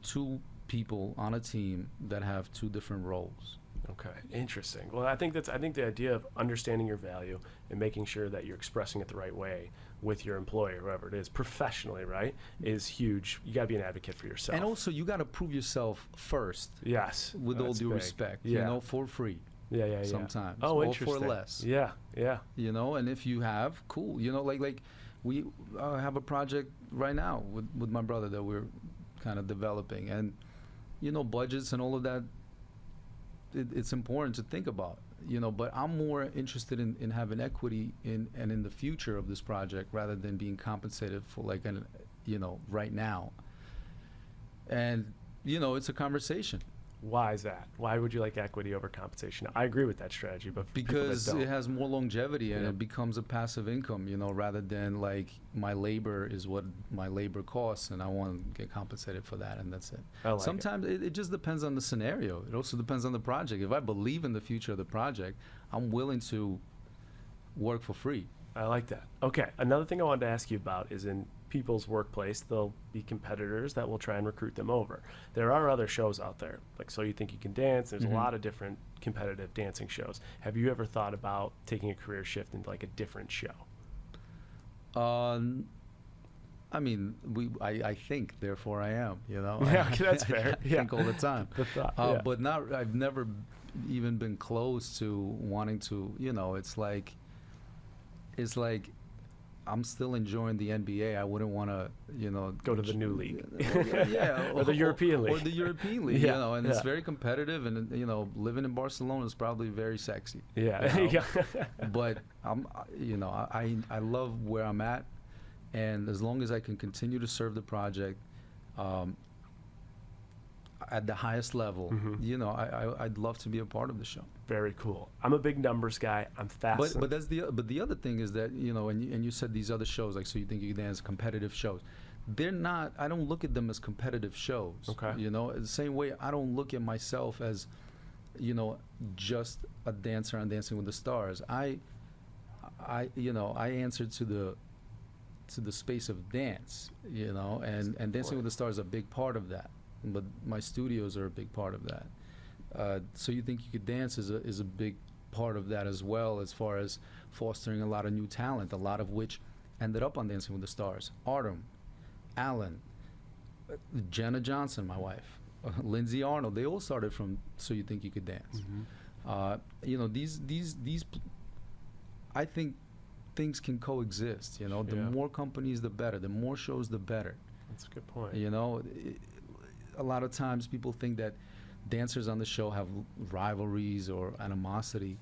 two people on a team that have two different roles. Okay, interesting. Well, I think the idea of understanding your value and making sure that you're expressing it the right way with your employer, whoever it is, professionally, right, is huge. You got to be an advocate for yourself. And also, you got to prove yourself first. Yes. With all due respect, for free. Yeah. Sometimes. Oh, or interesting. for less. Yeah. And if you have, cool. Like we have a project right now with my brother that we're kind of developing, and budgets and all of that. It's important to think about, but I'm more interested in having equity in the future of this project rather than being compensated for like right now. And it's a conversation. Why is that? Why would you like equity over compensation? I agree with that strategy, but for people that Because don't. it has more longevity and Yeah. it becomes a passive income, rather than like my labor is what my labor costs and I want to get compensated for that, and that's it. I like it. Sometimes it just depends on the scenario. It also depends on the project. If I believe in the future of the project, I'm willing to work for free. I like that. Okay, another thing I wanted to ask you about is in people's workplace, there'll be competitors that will try and recruit them over. There are other shows out there, like So You Think You Can Dance. There's Mhm. a lot of different competitive dancing shows. Have you ever thought about taking a career shift into like a different show? I mean, I think, therefore I am. Yeah, okay, that's fair. I Yeah. think all the time. The thought, yeah. But not. I've never even been close to wanting to. It's like I'm still enjoying the NBA. I wouldn't want to, Go to the new league. yeah, Or the European league. or the European league. Yeah, And it's yeah. very competitive, and living in Barcelona is probably very sexy. Yeah. you know? Yeah. But I love where I'm at, and as long as I can continue to serve the project at the highest level, Mhm. I'd love to be a part of the show. Very cool. I'm a big numbers guy. I'm fast. But the other thing is that and you said these other shows, like So You Think You Can Dance, competitive shows. They're not. I don't look at them as competitive shows. Okay. The same way I don't look at myself as just a dancer on Dancing with the Stars. I answer to the space of dance, and Dancing with the Stars is a big part of that. But my studios are a big part of that. So You Think You Could Dance is a big part of that as well, as far as fostering a lot of new talent, a lot of which ended up on Dancing with the Stars. Artem, Alan, Jenna Johnson, my wife, Lindsay Arnold, they all started from So You Think You Could Dance. Mhm. These I think things can coexist. The Yeah. more companies, the better. The more shows, the better. That's a good point. A lot of times people think that dancers on the show have rivalries or animosity.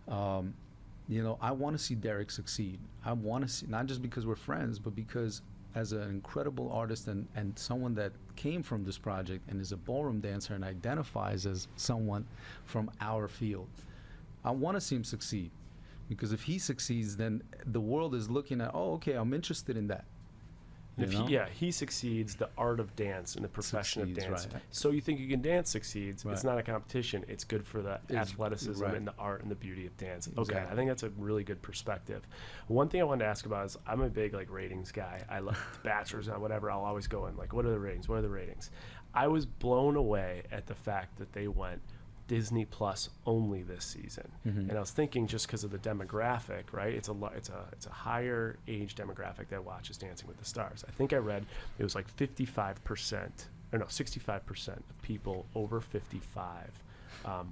I want to see Derek succeed. I want to see, not just because we're friends, but because as an incredible artist and someone that came from this project and is a ballroom dancer and identifies as someone from our field, I want to see him succeed. Because if he succeeds, then the world is looking at, oh, okay, I'm interested in that. And if he succeeds, the art of dance and the profession of Succeeds, dance. right. So You Think You Can Dance succeeds. Right. It's not a competition. It's good for the It's- athleticism right. and the art and the beauty of dance. Okay, Exactly. I think that's a really good perspective. One thing I wanted to ask about is I'm a big ratings guy. I love Bachelors and whatever. I'll always go in what are the ratings? What are the ratings? I was blown away at the fact that they went Disney Plus only this season. Mhm. And I was thinking just because of the demographic, right? It's a higher age demographic that watches Dancing with the Stars. I think I read it was like 65% of people over 55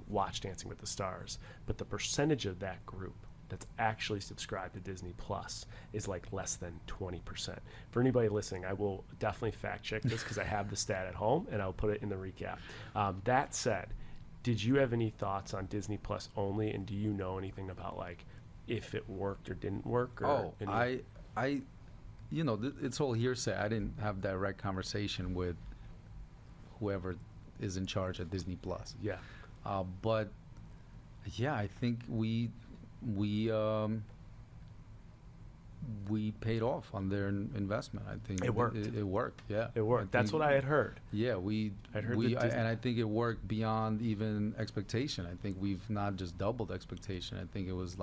watch Dancing with the Stars, but the percentage of that group that's actually subscribed to Disney Plus is like less than 20%. For anybody listening, I will definitely fact check this because I have the stat at home and I'll put it in the recap. That said, did you have any thoughts on Disney Plus only, and do you know anything about if it worked or didn't work? Or it's all hearsay. I didn't have direct conversation with whoever is in charge at Disney Plus. Yeah. But yeah, I think we paid off on their investment. I think It worked. It worked. Yeah, It worked. That's what I had heard. Yeah, I'd heard that Disney- and I think it worked beyond even expectation. I think we've not just doubled expectation. I think it was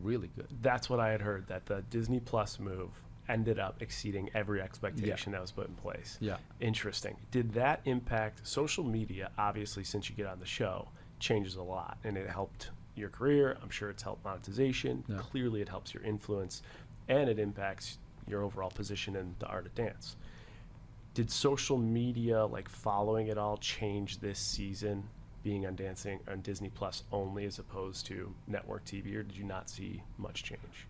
really good. That's what I had heard, that the Disney Plus move ended up exceeding every expectation that was put in place. Yeah. Interesting. Did that impact social media? Obviously, since you get on the show, changes a lot, and it helped your career. I'm sure it's helped monetization. Yeah. Clearly, it helps your influence, and it impacts your overall position in the art of dance. Did social media, following it all, change this season, being on Disney Plus only as opposed to network TV, or did you not see much change?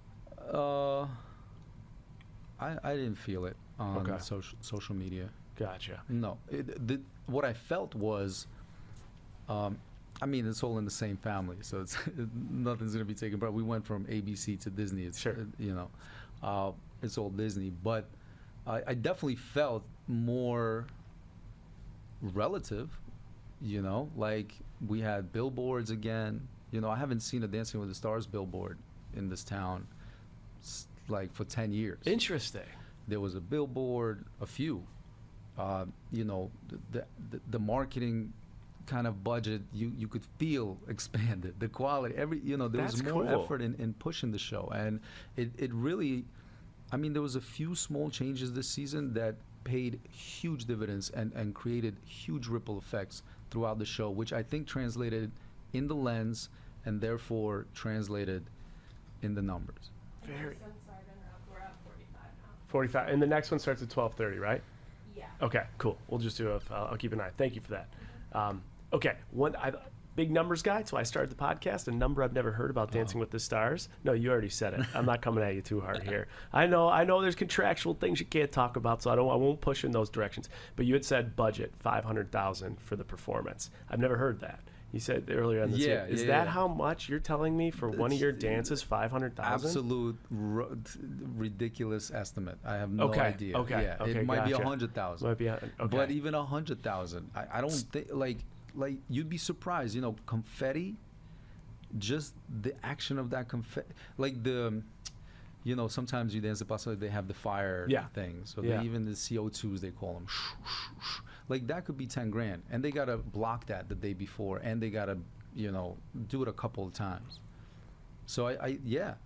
I didn't feel it on Okay. social media. Gotcha. No, what I felt was, it's all in the same family, so it's nothing's gonna be taken. But we went from ABC to Disney. It's Sure. it's all Disney. But I definitely felt more relative, you know, like we had billboards again. You know, I haven't seen a Dancing with the Stars billboard in this town like for 10 years. Interesting. There was a billboard, a few. You know, the marketing kind of budget you could feel expanded. The quality, there That's was more cool. effort in pushing the show, and it really, I mean, there was a few small changes this season that paid huge dividends and created huge ripple effects throughout the show, which I think translated in the lens and therefore translated in the numbers. Very. Sorry to interrupt. We're at 45 now. 45, and the next one starts at 12:30, right? Yeah. Okay, cool. We'll just do I'll keep an eye. Thank you for that. Okay, big numbers guy, so I started the podcast. A number I've never heard about Dancing with the Stars. No, you already said it. I'm not coming at you too hard here. I know there's contractual things you can't talk about, so I won't push in those directions. But you had said budget $500,000 for the performance. I've never heard that. You said earlier in the Yeah, Is yeah, that yeah. how much you're telling me for one of your dances? 500,000. Absolute ridiculous estimate. I have no Okay, idea. okay, Yeah, okay, it might be gotcha. 100,000. Might be okay. But even 100,000, I don't think like you'd be surprised. You know, confetti, just the action of that confetti, like the. You know, sometimes you dance the paso, they have the fire Yeah. thing. So Yeah. even the CO2s, they call them. Like that could be 10 grand. And they got to block that the day before. And they got to, do it a couple of times. So It's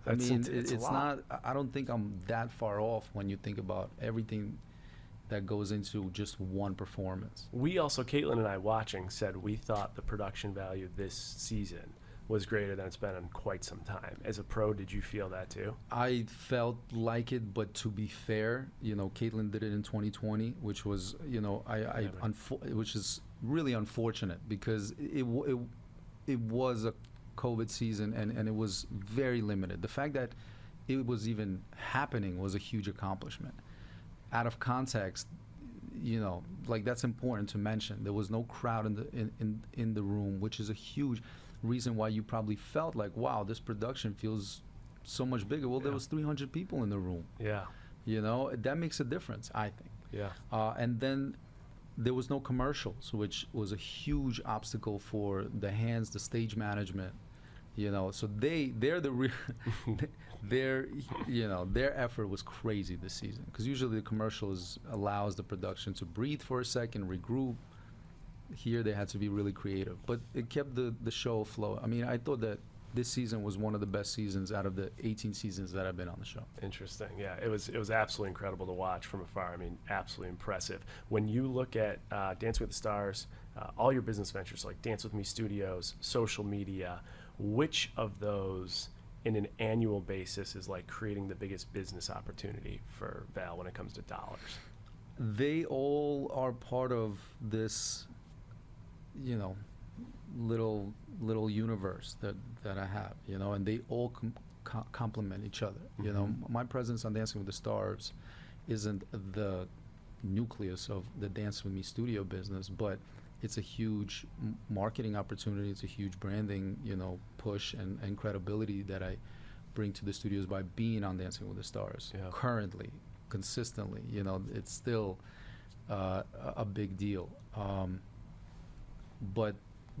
a it's lot. not, I don't think I'm that far off when you think about everything that goes into just one performance. We also, Caitlin and I watching, said we thought the production value this season was greater than it's been in quite some time. As a pro, did you feel that too? I felt like it, but to be fair, Caitlin did it in 2020, which was, which is really unfortunate because it was a COVID season and it was very limited. The fact that it was even happening was a huge accomplishment. Out of context, like that's important to mention. There was no crowd in the room, which is a huge reason why you probably felt like, wow, this production feels so much bigger. Well, there was 300 people in the room. Yeah. That makes a difference, I think. Yeah. And then there was no commercials, which was a huge obstacle for the hands, the stage management. So they're the real their effort was crazy this season because usually the commercials allows the production to breathe for a second, regroup. Here they had to be really creative, but it kept the show afloat. I mean, I thought that this season was one of the best seasons out of the 18 seasons that I've been on the show. Interesting. Yeah, it was absolutely incredible to watch from afar. I mean, absolutely impressive. When you look at Dancing with the Stars, all your business ventures like Dance With Me Studios, social media, which of those in an annual basis is like creating the biggest business opportunity for Val when it comes to dollars? They all are part of this little universe that I have, and they all complement each other. My presence on Dancing with the Stars isn't the nucleus of the Dance With Me studio business, but it's a huge marketing opportunity. It's a huge branding, push and credibility that I bring to the studios by being on Dancing with the Stars currently, consistently. It's still a big deal. But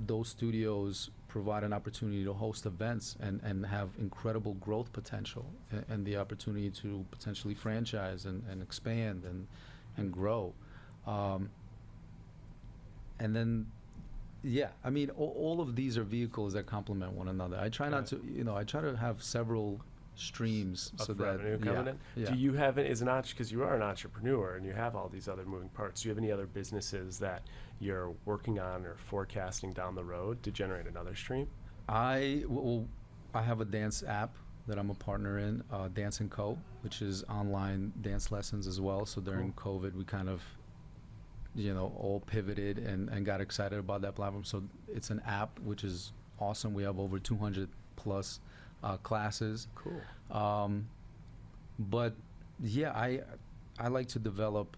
those studios provide an opportunity to host events and have incredible growth potential and the opportunity to potentially franchise and expand and grow. And then, I mean, all of these are vehicles that complement one another. I try not to, I try to have several streams Of so that revenue coming in? yeah. Do you have because you are an entrepreneur and you have all these other moving parts, do you have any other businesses that you're working on or forecasting down the road to generate another stream? I have a dance app that I'm a partner in, Dance & Co., which is online dance lessons as well. So during COVID, we kind of, all pivoted and got excited about that platform. So it's an app, which is awesome. We have over 200 plus classes. Cool. But I like to develop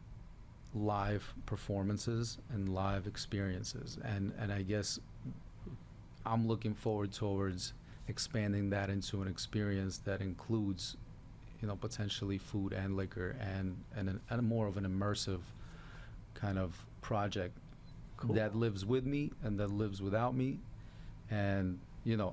live performances and live experiences, and I guess I'm looking forward towards expanding that into an experience that includes potentially food and liquor, and more of an immersive kind of project Cool. that lives with me and that lives without me. And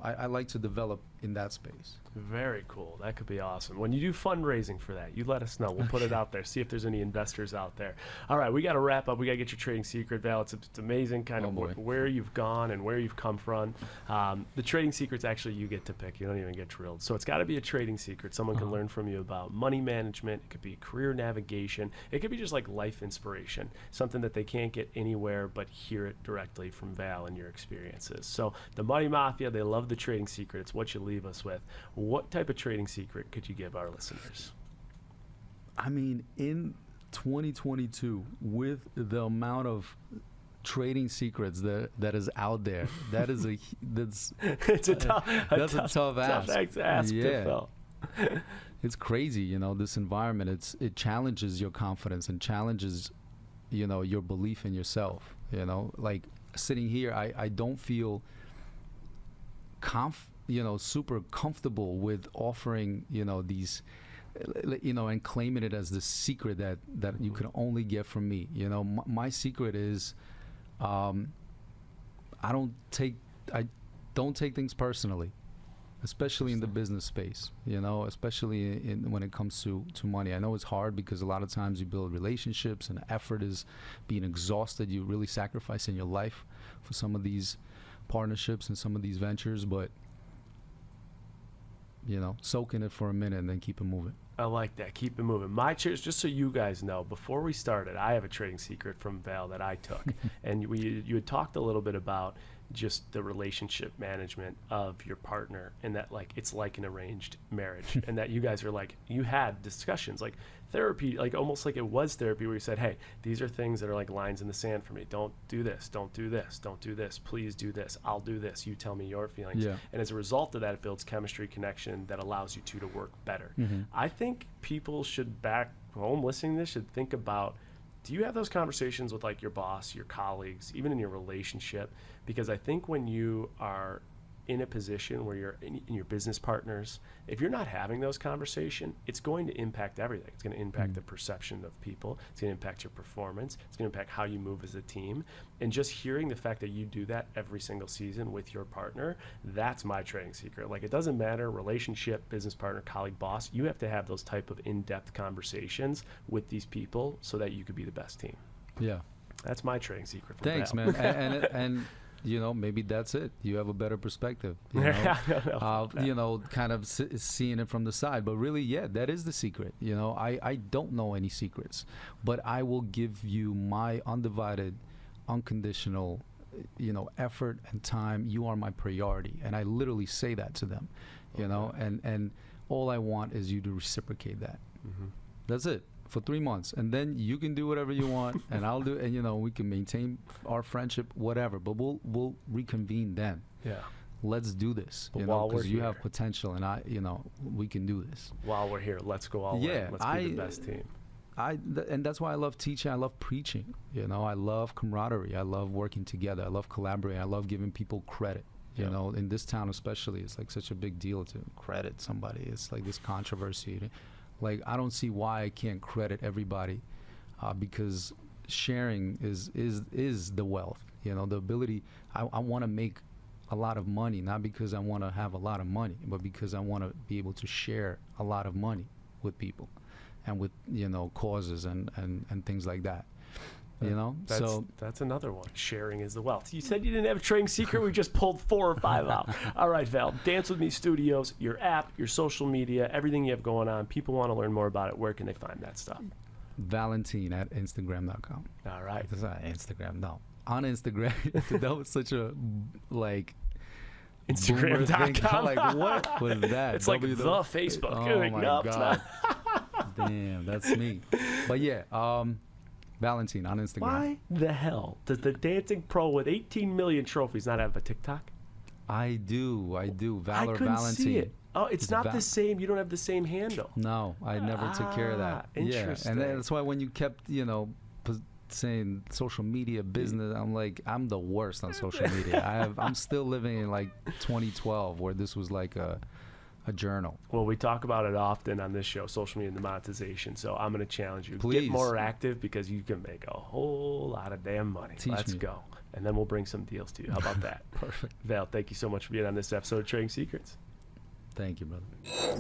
I like to develop in that space. Very cool. That could be awesome. When you do fundraising for that, you let us know. We'll put it out there, see if there's any investors out there. All right, we got to wrap up. We got to get your trading secret, Val. It's amazing kind of where you've gone and where you've come from. The trading secret's actually you get to pick. You don't even get drilled. So it's got to be a trading secret. Someone can learn from you about money management. It could be career navigation. It could be just like life inspiration, something that they can't get anywhere but hear it directly from Val and your experiences. So the Money Mafia, they love the trading secret. It's what you leave us with. What type of trading secret could you give our listeners? I mean, in 2022, with the amount of trading secrets that is out there, that's It's a tough ask. Yeah. Phil. It's crazy, this environment. It challenges your confidence and challenges, your belief in yourself. Like sitting here, I don't feel super comfortable with offering, these, and claiming it as the secret that you can only get from me. My secret is, I don't take things personally, especially in the business space, especially when it comes to money. I know it's hard because a lot of times you build relationships and effort is being exhausted. You really sacrifice in your life for some of these partnerships and some of these ventures, but soak in it for a minute and then keep it moving. I like that. Keep it moving. My just so you guys know, before we started, I have a trading secret from Val that I took. And you had talked a little bit about just the relationship management of your partner, and that like it's like an arranged marriage, and that you guys are like, you had discussions like therapy, like almost like it was therapy, where you said, hey, these are things that are like lines in the sand for me. Don't do this, don't do this, don't do this, please do this, I'll do this, you tell me your feelings. Yeah. And as a result of that, it builds chemistry, connection that allows you two to work better. I think people should, back home listening to this, should think about, do you have those conversations with like your boss, your colleagues, even in your relationship? Because I think when you are in a position where you're in your business partners, if you're not having those conversations, it's going to impact everything. It's going to impact the perception of people. It's going to impact your performance. It's going to impact how you move as a team. And just hearing the fact that you do that every single season with your partner, that's my trading secret. Like, it doesn't matter, relationship, business partner, colleague, boss, you have to have those type of in-depth conversations with these people so that you could be the best team. Yeah. That's my trading secret. Thanks, Val. man. and maybe that's it. You have a better perspective. Kind of seeing it from the side. But really, yeah, that is the secret. I don't know any secrets, but I will give you my undivided, unconditional, effort and time. You are my priority, and I literally say that to them. And all I want is you to reciprocate that. That's it. For 3 months, and then you can do whatever you want, and I'll do, and we can maintain our friendship, whatever. But we'll reconvene then. Yeah, let's do this. Because you have potential, and we can do this. While we're here, let's go all in. Let's be the best team. And that's why I love teaching. I love preaching. I love camaraderie. I love working together. I love collaborating. I love giving people credit. In this town especially, it's like such a big deal to credit somebody. It's like this controversy. Like, I don't see why I can't credit everybody, because sharing is the wealth. The ability. I want to make a lot of money, not because I want to have a lot of money, but because I want to be able to share a lot of money with people, and with causes and things like that. That's another one. Sharing is the wealth. You said you didn't have a trading secret. We just pulled 4 or 5 out. All right, Val. Dance With Me Studios, your app, your social media, everything you have going on. People want to learn more about it. Where can they find that stuff? Valentine at Instagram.com. All right. That's not Instagram. No. On Instagram. That was such a Instagram.com. Like, what was that? It's like the Facebook. Oh my God. Damn, that's me. But yeah. Valentine on Instagram. Why the hell does the dancing pro with 18 million trophies not have a TikTok? I do. Valor I couldn't Valentine. see it. Oh, it's not the same. You don't have the same handle. No, I never took care of that. Interesting. Yeah, and that's why when you kept, saying social media business, I'm like, I'm the worst on social media. I'm still living in like 2012, where this was like a a journal. Well, we talk about it often on this show, social media and the monetization. So I'm going to challenge you. Please. Get more active because you can make a whole lot of damn money. Teach Let's me. go. And then we'll bring some deals to you. How about that? Perfect. Val, thank you so much for being on this episode of Trading Secrets. Thank you, brother.